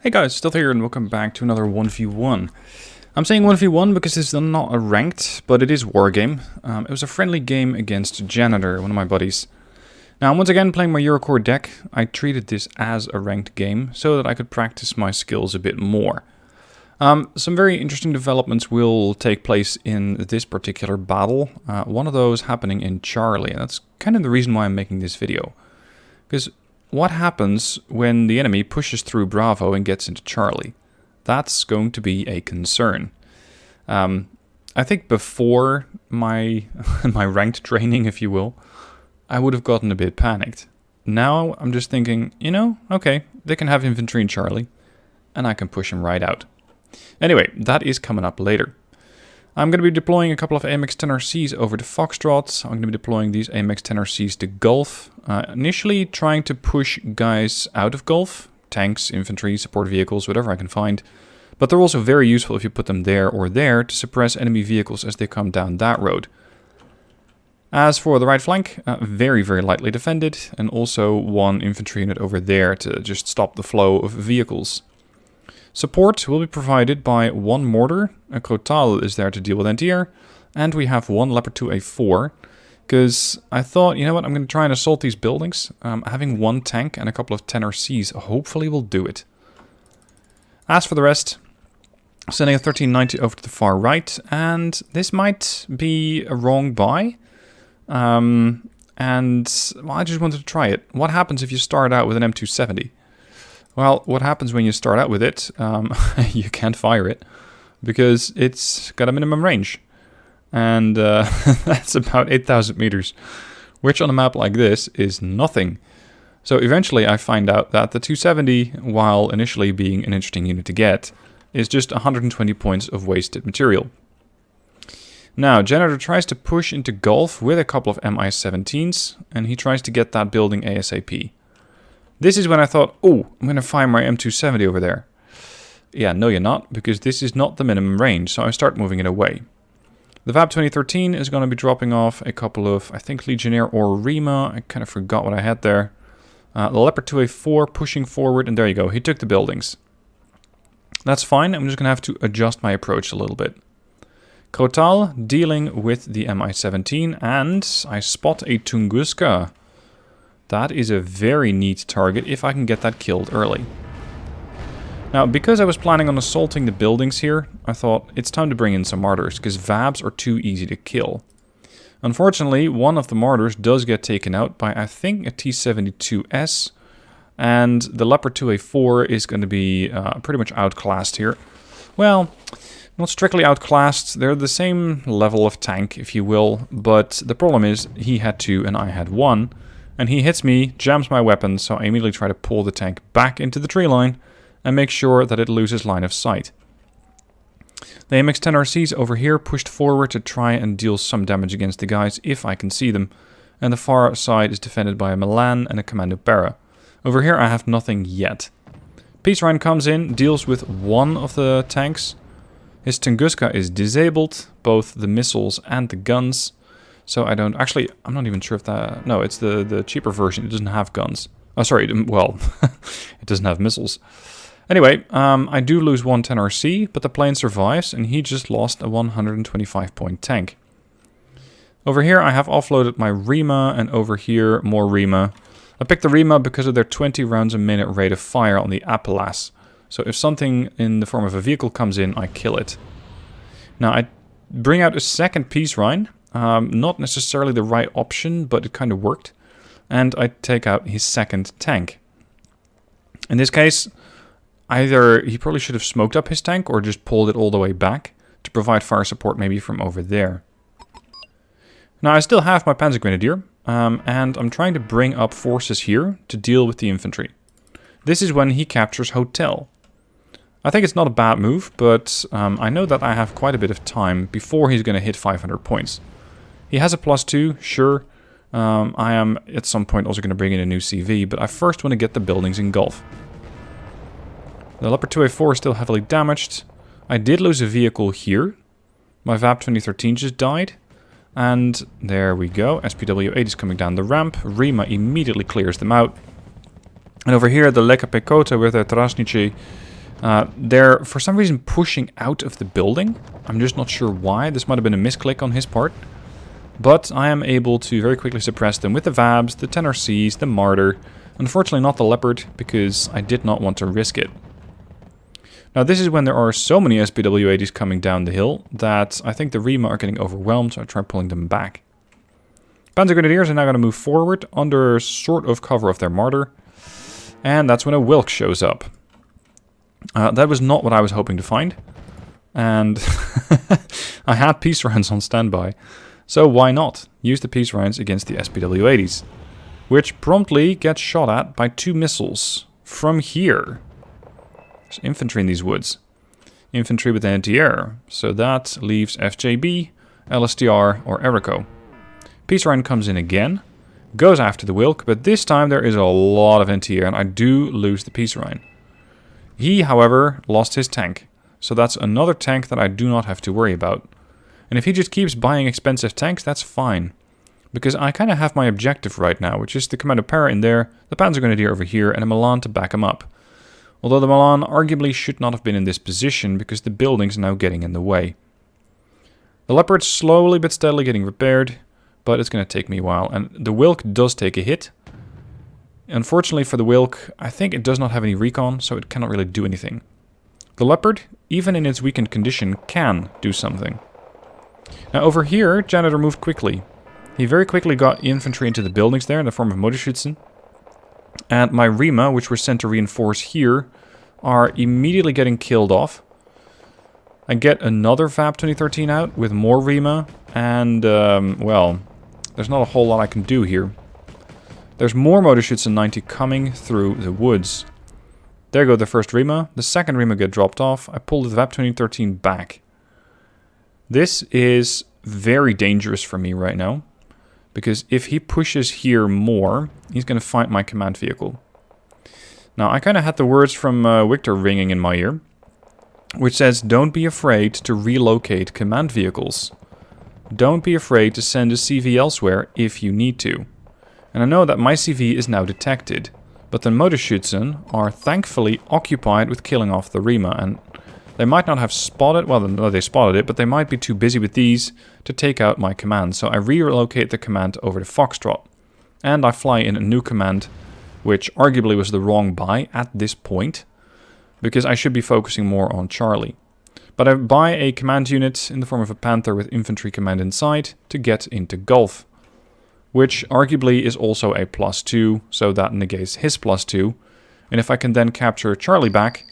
Hey guys, still here and welcome back to another 1v1. I'm saying 1v1 because this is not a ranked, but it is Wargame. It was a friendly game against Janitor, one of my buddies. Now, once again, playing my Eurocore deck, I treated this as a ranked game so that I could practice my skills a bit more. Some very interesting developments will take place in this particular battle. One of those happening in Charlie, and that's kind of the reason why I'm making this video. Because what happens when the enemy pushes through Bravo and gets into Charlie? That's going to be a concern. I think before my my ranked training, if you will, I would have gotten a bit panicked. Now I'm just thinking, you know, okay, they can have infantry in Charlie, and I can push them right out. Anyway, that is coming up later. I'm going to be deploying a couple of AMX 10RCs over to Foxtrot. I'm going to be deploying these AMX 10RCs to Gulf. Initially trying to push guys out of Gulf. Tanks, infantry, support vehicles, whatever I can find. But they're also very useful if you put them there or there to suppress enemy vehicles as they come down that road. As for the right flank, very, very lightly defended. And also one infantry unit over there to just stop the flow of vehicles. Support will be provided by one mortar, a Col is there to deal with anti-air, and we have one Leopard 2A4, because I thought, you know what, I'm going to try and assault these buildings. Having one tank and a couple of 10RCs hopefully will do it. As for the rest, sending a 1390 over to the far right, and this might be a wrong buy. Well, I just wanted to try it. What happens if you start out with an M270? Well, what happens when you start out with it, you can't fire it, because it's got a minimum range. And that's about 8,000 meters, which on a map like this is nothing. So eventually I find out that the 270, while initially being an interesting unit to get, is just 120 points of wasted material. Now, Janitor tries to push into Gulf with a couple of Mi-17s, and he tries to get that building ASAP. This is when I thought, oh, I'm going to fire my M270 over there. Yeah, no you're not, because this is not the minimum range, so I start moving it away. The VAB 2013 is going to be dropping off a couple of, I think, Legionnaire or Rima. I kind of forgot what I had there. The Leopard 2A4 pushing forward, and there you go, he took the buildings. That's fine, I'm just going to have to adjust my approach a little bit. Col dealing with the Mi-17, and I spot a Tunguska. That is a very neat target if I can get that killed early. Now, because I was planning on assaulting the buildings here, I thought it's time to bring in some martyrs, because VABs are too easy to kill. Unfortunately, one of the martyrs does get taken out by, I think, a T-72S, and the Leopard 2A4 is going to be pretty much outclassed here. Well, not strictly outclassed, they're the same level of tank, if you will, but the problem is he had 2 and I had 1. And he hits me, jams my weapon, so I immediately try to pull the tank back into the tree line and make sure that it loses line of sight. The AMX 10RCs over here pushed forward to try and deal some damage against the guys if I can see them, and the far side is defended by a Milan and a Commando Para. Over here I have nothing yet. Peace Ryan comes in, deals with one of the tanks. His Tunguska is disabled, both the missiles and the guns. So I don't... Actually, I'm not even sure if that... No, it's the cheaper version. It doesn't have guns. Oh, sorry. Well, it doesn't have missiles. Anyway, I do lose one 10RC, but the plane survives, and he just lost a 125-point tank. Over here, I have offloaded my Rima, and over here, more Rima. I picked the Rima because of their 20 rounds a minute rate of fire on the Appalachian. So if something in the form of a vehicle comes in, I kill it. Now, I bring out a second Peace Rhine. Not necessarily the right option, but it kind of worked. And I take out his second tank. In this case, either he probably should have smoked up his tank or just pulled it all the way back to provide fire support maybe from over there. Now I still have my Panzer Grenadier, and I'm trying to bring up forces here to deal with the infantry. This is when he captures Hotel. I think it's not a bad move, but I know that I have quite a bit of time before he's going to hit 500 points. He has a +2, sure. I am at some point also going to bring in a new CV, but I first want to get the buildings in Gulf. The Leopard 2A4 is still heavily damaged. I did lose a vehicle here. My VAB 2013 just died. And there we go. SPW-8 is coming down the ramp. Rima immediately clears them out. And over here, the Leka Pekota with their Trasnici They're, for some reason, pushing out of the building. I'm just not sure why. This might have been a misclick on his part. But I am able to very quickly suppress them with the Vabs, the 10RCs, the Martyr. Unfortunately not the Leopard, because I did not want to risk it. Now this is when there are so many SPW-80s coming down the hill that I think the Rima are getting overwhelmed, so I try pulling them back. Panzer Grenadiers are now going to move forward under sort of cover of their Martyr. And that's when a Wilk shows up. That was not what I was hoping to find. And I had peace rounds on standby. So why not use the peace rounds against the SPW-80s? Which promptly gets shot at by 2 missiles from here. There's infantry in these woods. Infantry with anti-air. So that leaves FJB, LSTR or Erico. Peace round comes in again. Goes after the Wilk, but this time there is a lot of anti-air and I do lose the peace round. He, however, lost his tank. So that's another tank that I do not have to worry about. And if he just keeps buying expensive tanks, that's fine. Because I kind of have my objective right now, which is the Commando Para in there, the Panzer Grenadier over here, and a Milan to back him up. Although the Milan arguably should not have been in this position, because the building's now getting in the way. The Leopard's slowly but steadily getting repaired, but it's going to take me a while. And the Wilk does take a hit. Unfortunately for the Wilk, I think it does not have any recon, so it cannot really do anything. The Leopard, even in its weakened condition, can do something. Now over here, Janitor moved quickly. He very quickly got infantry into the buildings there in the form of Motorschützen. And my Rima, which were sent to reinforce here, are immediately getting killed off. I get another VAP 2013 out with more Rima. And, well, there's not a whole lot I can do here. There's more Motorschützen 90 coming through the woods. There go the first Rima. The second Rima get dropped off. I pull the VAP 2013 back. This is very dangerous for me right now. Because if he pushes here more, he's going to find my command vehicle. Now, I kind of had the words from Victor ringing in my ear. Which says, don't be afraid to relocate command vehicles. Don't be afraid to send a CV elsewhere if you need to. And I know that my CV is now detected. But the Motorschützen are thankfully occupied with killing off the Rima. And they might not have spotted, well, no, they spotted it, but they might be too busy with these to take out my command. So I relocate the command over to Foxtrot. And I fly in a new command, which arguably was the wrong buy at this point, because I should be focusing more on Charlie. But I buy a command unit in the form of a Panther with infantry command inside to get into Gulf, which arguably is also a +2, so that negates his +2. And if I can then capture Charlie back,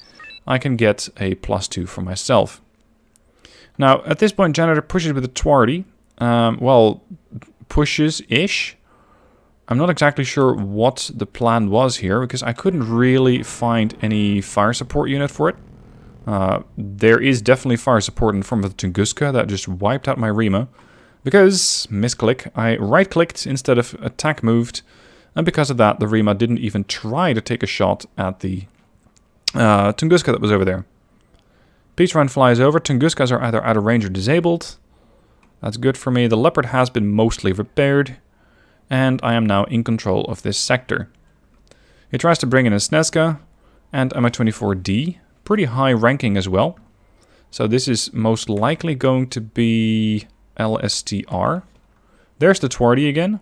I can get a +2 for myself. Now, at this point, Janitor pushes with a Twardy. Well, pushes-ish. I'm not exactly sure what the plan was here, because I couldn't really find any fire support unit for it. There is definitely fire support in the form of the Tunguska that just wiped out my Rima. Because, misclick, I right-clicked instead of attack moved. And because of that, the Rima didn't even try to take a shot at the Tunguska that was over there. Peace round flies over. Tunguskas are either out of range or disabled. That's good for me. The Leopard has been mostly repaired. And I am now in control of this sector. He tries to bring in a Sneska. And I'm a 24D. Pretty high ranking as well. So this is most likely going to be LSTR. There's the Twardy again.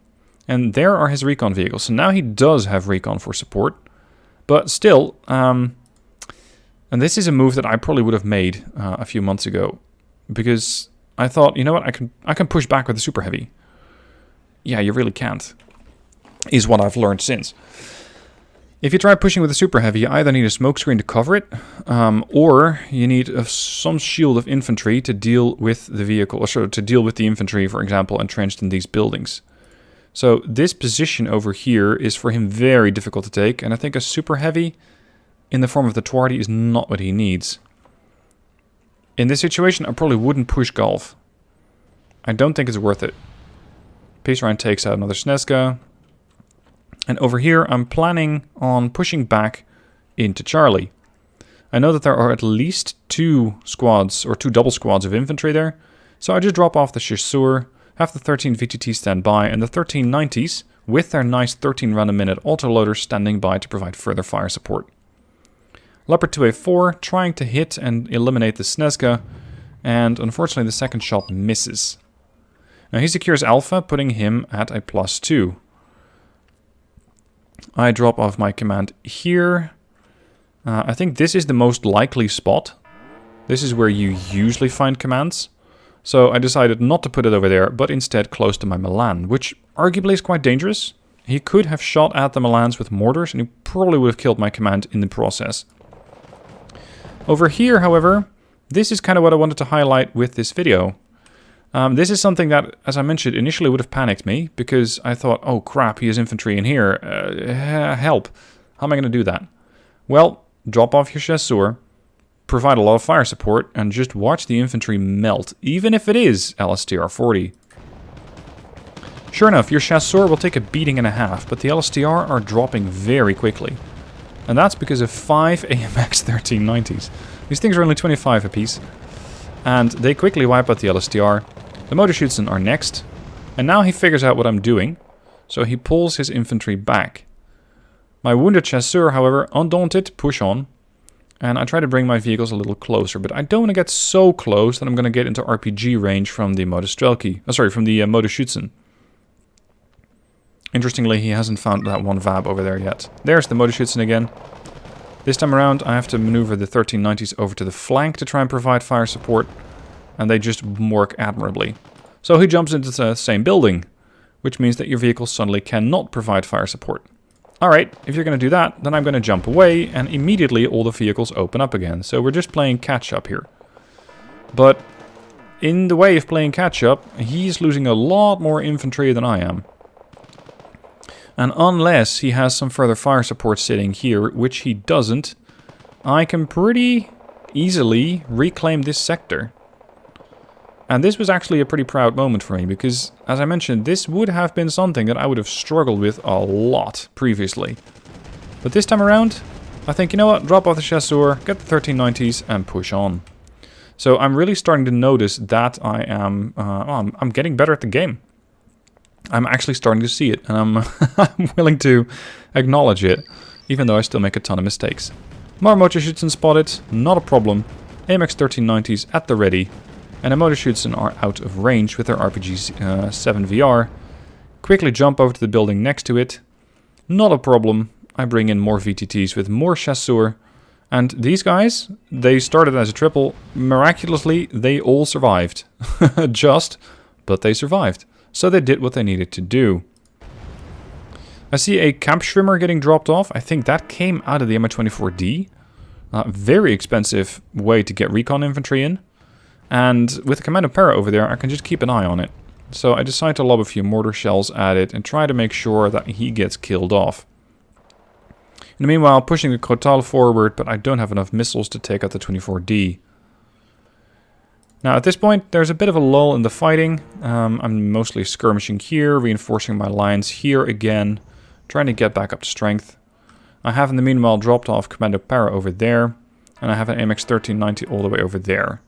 And there are his recon vehicles. So now he does have recon for support. But still, and this is a move that I probably would have made a few months ago. Because I thought, you know what, I can push back with the Super Heavy. Yeah, you really can't. Is what I've learned since. If you try pushing with a Super Heavy, you either need a smokescreen to cover it, or you need some shield of infantry to deal with the vehicle, or to deal with the infantry, for example, entrenched in these buildings. So this position over here is for him very difficult to take, and I think a Super Heavy in the form of the Twardy is not what he needs. In this situation, I probably wouldn't push Gulf. I don't think it's worth it. Peace round takes out another Sneska. And over here, I'm planning on pushing back into Charlie. I know that there are at least 2 squads, or 2 double squads of infantry there. So I just drop off the Chasseur, have the 13 VTT stand by, and the 1390s, with their nice 13 round a minute autoloader standing by to provide further fire support. Leopard 2A4, trying to hit and eliminate the Snežka, and unfortunately the second shot misses. Now he secures Alpha, putting him at a +2. I drop off my command here. I think this is the most likely spot. This is where you usually find commands. So I decided not to put it over there, but instead close to my Milan, which arguably is quite dangerous. He could have shot at the Milans with mortars, and he probably would have killed my command in the process. Over here, however, this is kind of what I wanted to highlight with this video. This is something that, as I mentioned, initially would have panicked me, because I thought, oh crap, he has infantry in here. Help. How am I going to do that? Well, drop off your chasseur, provide a lot of fire support, and just watch the infantry melt, even if it is LSTR 40. Sure enough, your chasseur will take a beating and a half, but the LSTR are dropping very quickly. And that's because of 5 AMX 1390s. These things are only 25 apiece. And they quickly wipe out the LSTR. The Motorschützen are next. And now he figures out what I'm doing. So he pulls his infantry back. My wounded chasseur, however, undaunted, push on. And I try to bring my vehicles a little closer. But I don't want to get so close that I'm going to get into RPG range from the Motorschützen. Interestingly, he hasn't found that one VAB over there yet. There's the Motorschützen again. This time around, I have to maneuver the 1390s over to the flank to try and provide fire support. And they just work admirably. So he jumps into the same building, which means that your vehicle suddenly cannot provide fire support. Alright, if you're going to do that, then I'm going to jump away, and immediately all the vehicles open up again. So we're just playing catch-up here. But in the way of playing catch-up, he's losing a lot more infantry than I am. And unless he has some further fire support sitting here, which he doesn't, I can pretty easily reclaim this sector. And this was actually a pretty proud moment for me, because, as I mentioned, this would have been something that I would have struggled with a lot previously. But this time around, I think, you know what, drop off the chasseur, get the 1390s, and push on. So I'm really starting to notice that I am, I'm getting better at the game. I'm actually starting to see it, and I'm willing to acknowledge it, even though I still make a ton of mistakes. More Motorschützen spotted, not a problem. AMX 1390s at the ready, and the Motorschützen are out of range with their RPG 7 VR. Quickly jump over to the building next to it, not a problem. I bring in more VTTs with more chasseur, and these guys, they started as a triple. Miraculously, they all survived. But they survived. So they did what they needed to do. I see a Kampfschwimmer getting dropped off. I think that came out of the MI-24D. Very expensive way to get recon infantry in. And with the Commando Para over there, I can just keep an eye on it. So I decide to lob a few mortar shells at it and try to make sure that he gets killed off. In the meanwhile, pushing the Crotal forward, but I don't have enough missiles to take out the 24D. Now at this point, there's a bit of a lull in the fighting. I'm mostly skirmishing here, reinforcing my lines here again, trying to get back up to strength. I have in the meanwhile dropped off Commando Para over there, and I have an MX 1390 all the way over there.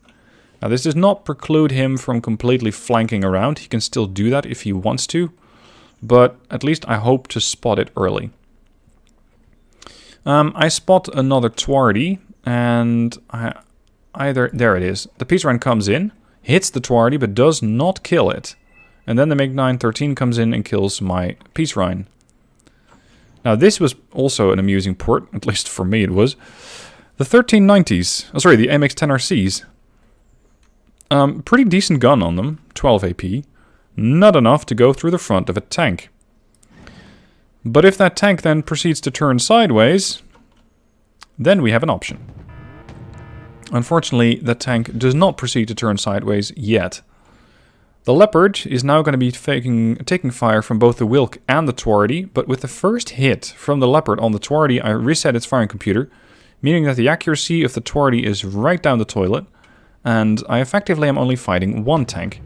Now this does not preclude him from completely flanking around. He can still do that if he wants to, but at least I hope to spot it early. I spot another Twardy, and there it is. The Peace Rhine comes in, hits the Twardy, but does not kill it. And then the MiG-913 comes in and kills my Peace Rhine. Now this was also an amusing port, at least for me it was. The 1390s, the AMX 10RCs. Pretty decent gun on them, 12 AP. Not enough to go through the front of a tank. But if that tank then proceeds to turn sideways, then we have an option. Unfortunately, the tank does not proceed to turn sideways yet. The Leopard is now going to be taking fire from both the Wilk and the Twardy, but with the first hit from the Leopard on the Twardy, I reset its firing computer, meaning that the accuracy of the Twardy is right down the toilet, and I effectively am only fighting one tank.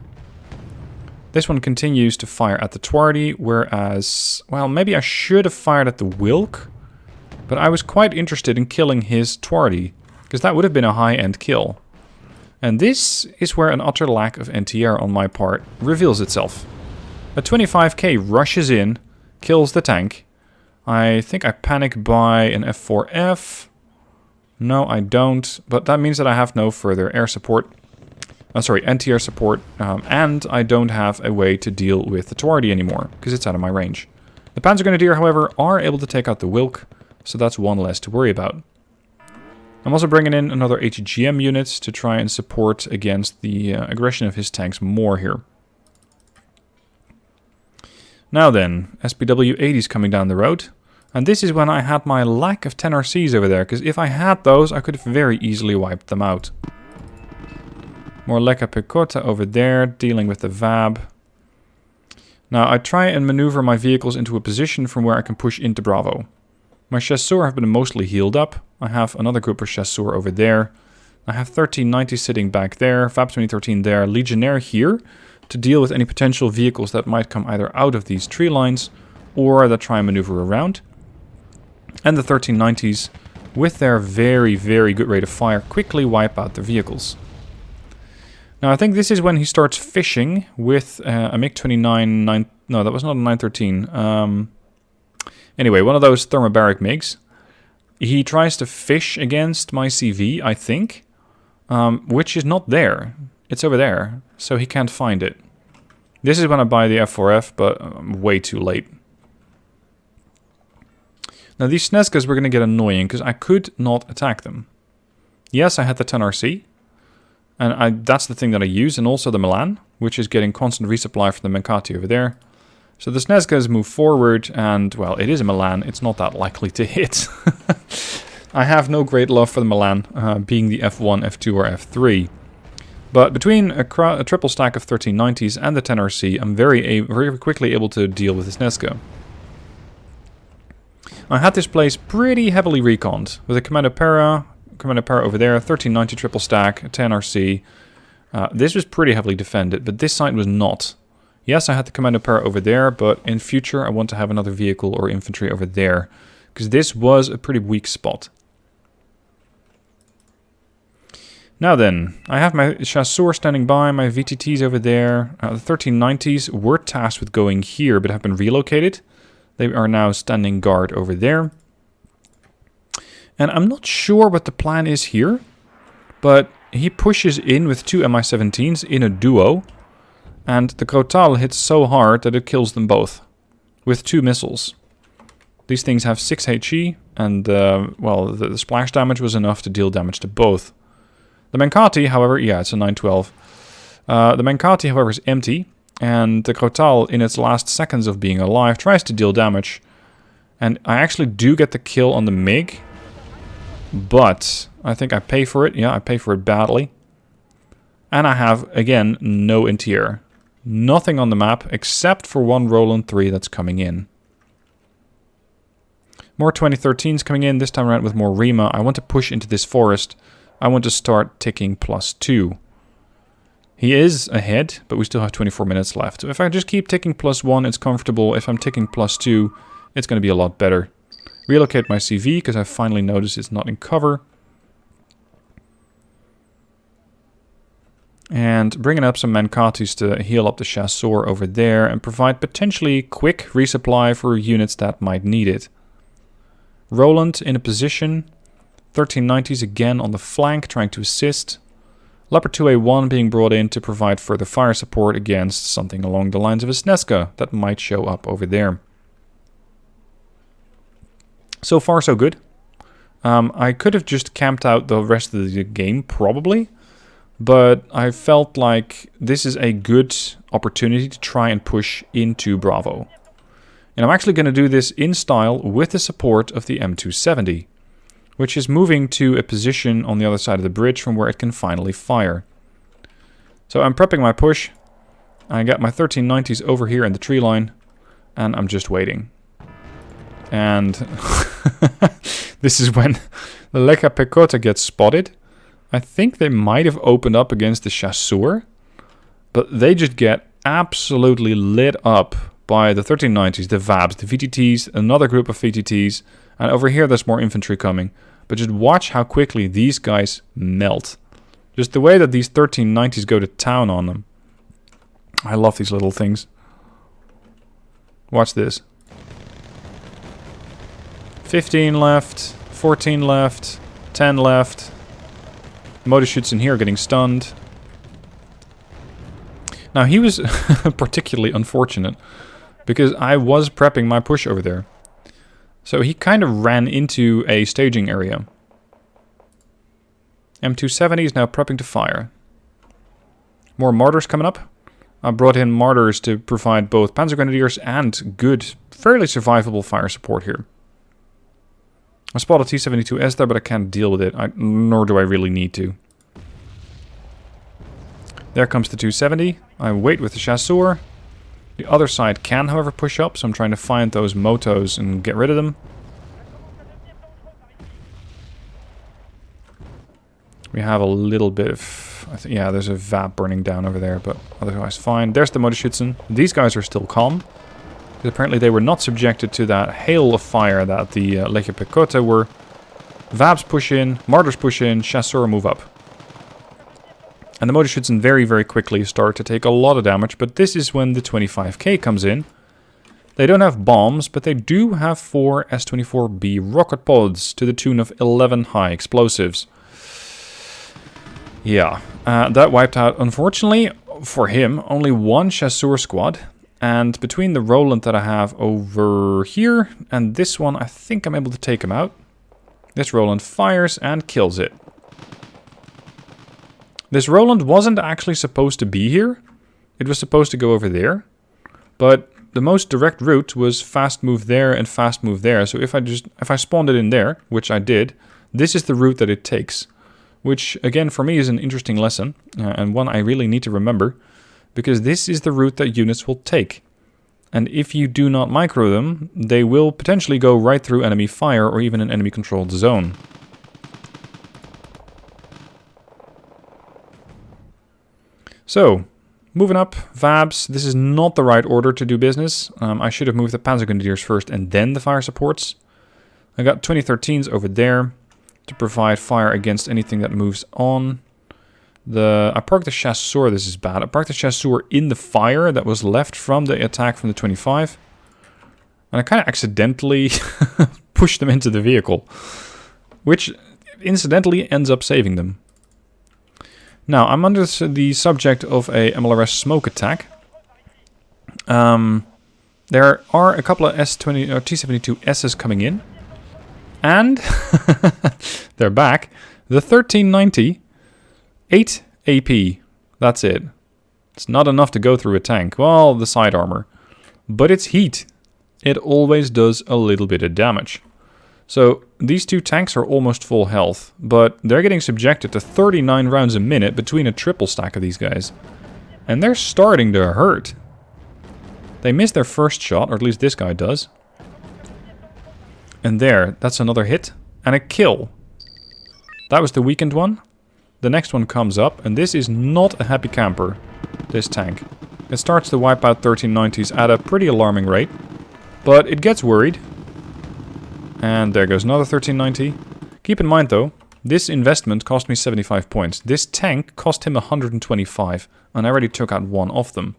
This one continues to fire at the Twardy, whereas, well, maybe I should have fired at the Wilk, but I was quite interested in killing his Twardy, because that would have been a high-end kill. And this is where an utter lack of NTR on my part reveals itself. A 25k rushes in, kills the tank. I think I panic buy an F4F. No, I don't. But that means that I have no further air support. Anti-air support. And I don't have a way to deal with the Tuardi anymore, because it's out of my range. The Panzer Grenadier, however, are able to take out the Wilk, so that's one less to worry about. I'm also bringing in another ATGM unit to try and support against the aggression of his tanks more here. Now then, SPW 80s coming down the road. And this is when I had my lack of 10 RCs over there, because if I had those, I could have very easily wiped them out. More Lekka Pekota over there, dealing with the VAB. Now, I try and maneuver my vehicles into a position from where I can push into Bravo. My Chasseurs have been mostly healed up. I have another group of Chasseurs over there. I have 1390 sitting back there, VAB 2013 there, Legionnaire here, to deal with any potential vehicles that might come either out of these tree lines or that try and maneuver around. And the 1390s, with their very, very good rate of fire, quickly wipe out their vehicles. Now, I think this is when he starts fishing with a MiG-29... No, that was not a 913. Anyway, one of those thermobaric MiGs. He tries to fish against my CV, I think, which is not there. It's over there, so he can't find it. This is when I buy the F4F, but I'm way too late. Now, these Sneskas were going to get annoying, because I could not attack them. Yes, I had the 10 RC, and that's the thing that I use, and also the Milan, which is getting constant resupply from the Menkati over there. So the Sneskas move forward, and, well, it is a Milan. It's not that likely to hit. I have no great love for the Milan, being the F1, F2, or F3. But between a triple stack of 1390s and the 10 RC, I'm very quickly able to deal with the Sneska. I had this place pretty heavily reconned, with a Commando Para over there, 1390 triple stack, 10 RC. This was pretty heavily defended, but this side was not. Yes, I had the Commando Para over there, but in future I want to have another vehicle or infantry over there, because this was a pretty weak spot. Now then, I have my Chasseur standing by, my VTTs over there. The 1390s were tasked with going here, but have been relocated. They are now standing guard over there. And I'm not sure what the plan is here, but he pushes in with two Mi-17s in a duo, and the Crotal hits so hard that it kills them both, with 2 missiles. These things have 6 HE, and, well, the splash damage was enough to deal damage to both. The Menkati, however, yeah, it's a 912. The Menkati, however, is empty, and the Crotal, in its last seconds of being alive, tries to deal damage. And I actually do get the kill on the MiG, but I think I pay for it. Yeah, I pay for it badly. And I have, again, no anti-air. Nothing on the map, except for one Roland 3 that's coming in. More 2013s coming in, this time around with more Rima. I want to push into this forest. I want to start ticking +2. He is ahead, but we still have 24 minutes left. So if I just keep ticking +1, it's comfortable. If I'm ticking +2, it's going to be a lot better. Relocate my CV, because I finally noticed it's not in cover. And bringing up some Mankatis to heal up the Chasseur over there and provide potentially quick resupply for units that might need it. Roland in a position. 1390s again on the flank, trying to assist. Leopard 2A1 being brought in to provide further fire support against something along the lines of a Sneska that might show up over there. So far, so good. I could have just camped out the rest of the game, probably. But I felt like this is a good opportunity to try and push into Bravo. And I'm actually going to do this in style with the support of the M270, which is moving to a position on the other side of the bridge from where it can finally fire. So I'm prepping my push. I got my 1390s over here in the tree line, and I'm just waiting. And this is when the Lekka Pekota gets spotted. I think they might have opened up against the Chasseur, but they just get absolutely lit up by the 1390s, the VABs, the VTTs, another group of VTTs, and over here there's more infantry coming. But just watch how quickly these guys melt. Just the way that these 1390s go to town on them. I love these little things. Watch this. 15 left, 14 left. 10 left. Motor shoots in here getting stunned. Now he was particularly unfortunate because I was prepping my push over there. So he kind of ran into a staging area. M270 is now prepping to fire. More mortars coming up. I brought in mortars to provide both Panzer Grenadiers and good, fairly survivable fire support here. I spotted T-72S there, but I can't deal with it, nor do I really need to. There comes the 270. I wait with the chasseur. The other side can, however, push up, so I'm trying to find those motos and get rid of them. We have a little bit of... yeah, there's a VAP burning down over there, but otherwise fine. There's the Motorschützen. These guys are still calm. Apparently they were not subjected to that hail of fire that the Leger Pecote were. VAPs push in, Martyrs push in, Chasseur move up. And the Motorschützen very, very quickly start to take a lot of damage, but this is when the 25k comes in. They don't have bombs, but they do have 4 S-24B rocket pods to the tune of 11 high explosives. Yeah, that wiped out, unfortunately, for him, only one Chasseur squad. And between the Roland that I have over here and this one, I think I'm able to take him out. This Roland fires and kills it. This Roland wasn't actually supposed to be here. It was supposed to go over there. But the most direct route was fast move there and fast move there. So if I spawned it in there, which I did, this is the route that it takes. Which, again, for me is an interesting lesson, and one I really need to remember, because this is the route that units will take. And if you do not micro them, they will potentially go right through enemy fire or even an enemy-controlled zone. So, moving up, VABs. This is not the right order to do business. I should have moved the Panzer Grenadiers first and then the fire supports. I got 2013s over there to provide fire against anything that moves on. I parked the chasseur, this is bad. I parked the chasseur in the fire that was left from the attack from the 25. And I kind of accidentally pushed them into the vehicle, which incidentally ends up saving them. Now, I'm under the subject of a MLRS smoke attack. There are a couple of T-72Ss coming in. And they're back. The 1390, 8 AP. That's it. It's not enough to go through a tank. Well, the side armor. But it's heat. It always does a little bit of damage. So these two tanks are almost full health. But they're getting subjected to 39 rounds a minute between a triple stack of these guys. And they're starting to hurt. They missed their first shot, or at least this guy does. And there, that's another hit and a kill. That was the weakened one. The next one comes up, and this is not a happy camper, this tank. It starts to wipe out 1390s at a pretty alarming rate, but it gets worried. And there goes another 1390. Keep in mind though, this investment cost me 75 points. This tank cost him 125, and I already took out one of them.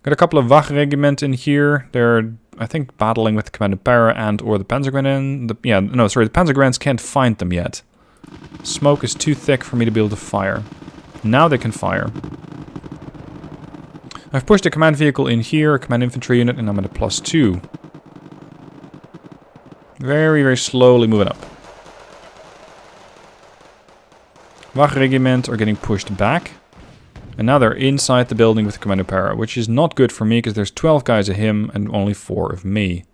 Got a couple of Wachregiment in here. They're, I think, battling with the Commando Para and or the Panzergrenadiers. The Panzergrenadiers can't find them yet. Smoke is too thick for me to be able to fire. Now they can fire. I've pushed a command vehicle in here, a command infantry unit, and I'm at a +2. Very, very slowly moving up. Wachregiment are getting pushed back. And now they're inside the building with the Commando Para, which is not good for me because there's 12 guys of him and only 4 of me.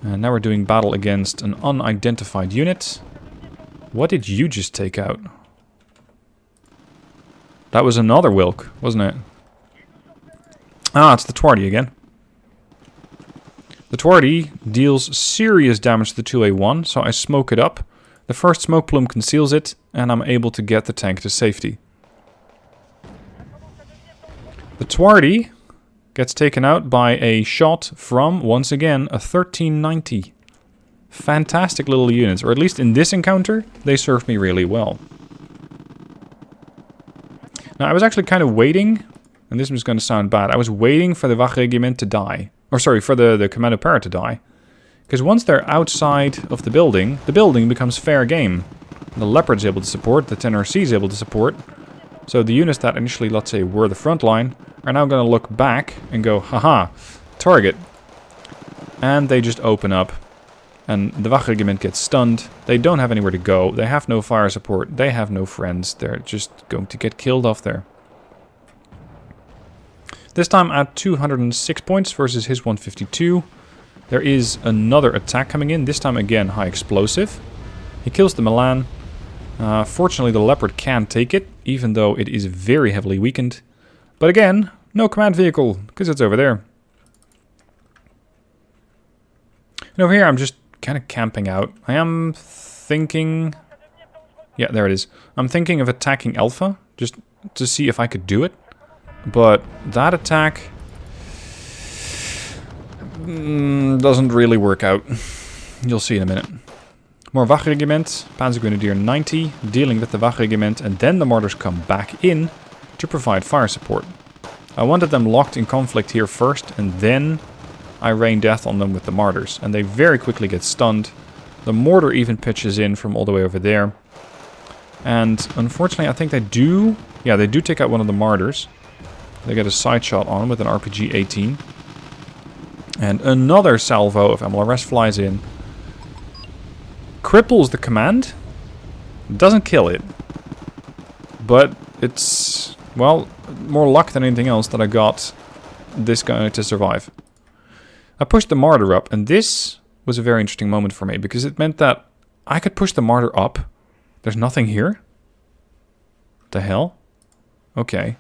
And now we're doing battle against an unidentified unit. What did you just take out? That was another Wilk, wasn't it? Ah, it's the Twardy again. The Twardy deals serious damage to the 2A1, so I smoke it up. The first smoke plume conceals it, and I'm able to get the tank to safety. The Twardy gets taken out by a shot from, once again, a 1390. Fantastic little units, or at least in this encounter, they served me really well. Now, I was actually kind of waiting, and this was going to sound bad, I was waiting for the Wachregiment to die. Or sorry, for the Commando Para to die. Because once they're outside of the building becomes fair game. The Leopard's able to support, the 10RC is able to support. So the units that initially, let's say, were the front line, are now going to look back and go, haha, target. And they just open up. And the Wachregiment gets stunned. They don't have anywhere to go. They have no fire support. They have no friends. They're just going to get killed off there. This time at 206 points versus his 152. There is another attack coming in. This time again, high explosive. He kills the Milan. Fortunately, the Leopard can take it, even though it is very heavily weakened. But again, no command vehicle, because it's over there. And over here, I'm just kind of camping out. I am thinking... Yeah, there it is. I'm thinking of attacking Alpha, just to see if I could do it. But that attack... doesn't really work out. You'll see in a minute. More Wachregiment, Panzergrenadier 90, dealing with the Wachregiment, and then the mortars come back in to provide fire support. I wanted them locked in conflict here first, and then I rain death on them with the mortars, and they very quickly get stunned. The mortar even pitches in from all the way over there. And unfortunately, I think they do... Yeah, they do take out one of the mortars. They get a side shot on with an RPG-18. And another salvo of MLRS flies in. Cripples the command. Doesn't kill it. But it's, well, more luck than anything else that I got this guy to survive. I pushed the martyr up, and this was a very interesting moment for me, because it meant that I could push the martyr up. There's nothing here? The hell? Okay.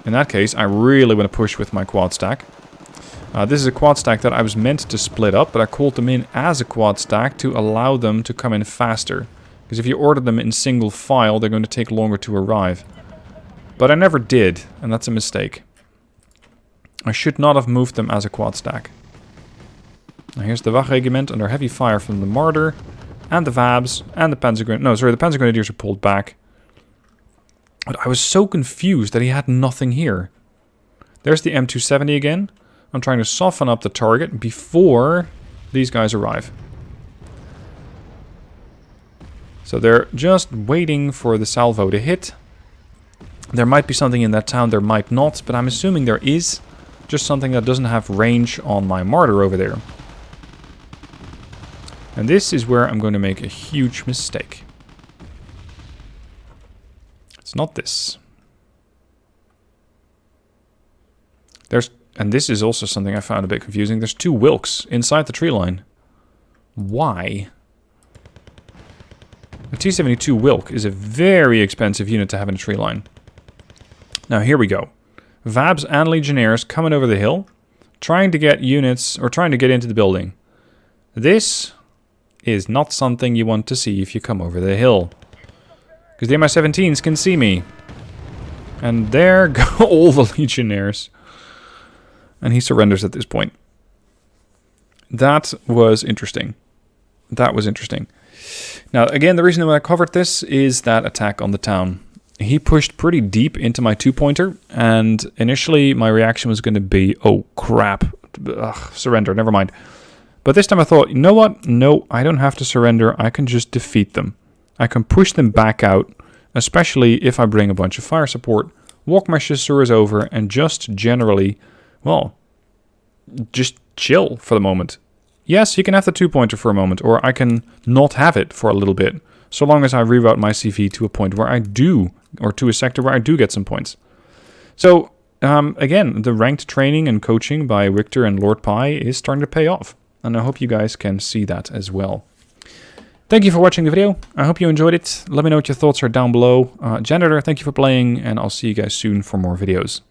In that case, I really want to push with my quad stack. This is a quad stack that I was meant to split up, but I called them in as a quad stack to allow them to come in faster. Because if you order them in single file, they're going to take longer to arrive. But I never did, and that's a mistake. I should not have moved them as a quad stack. Now here's the Wachregiment under heavy fire from the Martyr, and the Vabs, and the Panzergrenadiers. No, sorry, the Panzergrenadiers are pulled back. But I was so confused that he had nothing here. There's the M270 again. I'm trying to soften up the target before these guys arrive. So they're just waiting for the salvo to hit. There might be something in that town, there might not, but I'm assuming there is. Just something that doesn't have range on my martyr over there. And this is where I'm going to make a huge mistake. It's not this. And this is also something I found a bit confusing. There's two Wilks inside the tree line. Why? A T-72 Wilk is a very expensive unit to have in a tree line. Now here we go. Vabs and Legionnaires coming over the hill, trying to get units, or trying to get into the building. This is not something you want to see if you come over the hill. Because the Mi-17s can see me. And there go all the Legionnaires. And he surrenders at this point. That was interesting. That was interesting. Now, again, the reason that I covered this is that attack on the town. He pushed pretty deep into my two-pointer, and initially my reaction was going to be, oh, crap. Ugh, surrender, never mind. But this time I thought, you know what? No, I don't have to surrender. I can just defeat them. I can push them back out, especially if I bring a bunch of fire support, walk my chasseurs over, and just generally... well, just chill for the moment. Yes, you can have the two-pointer for a moment, or I can not have it for a little bit, so long as I reroute my CV to a point where I do, or to a sector where I do get some points. So, again, the ranked training and coaching by Richter and Lord Pi is starting to pay off, and I hope you guys can see that as well. Thank you for watching the video. I hope you enjoyed it. Let me know what your thoughts are down below. Janitor, thank you for playing, and I'll see you guys soon for more videos.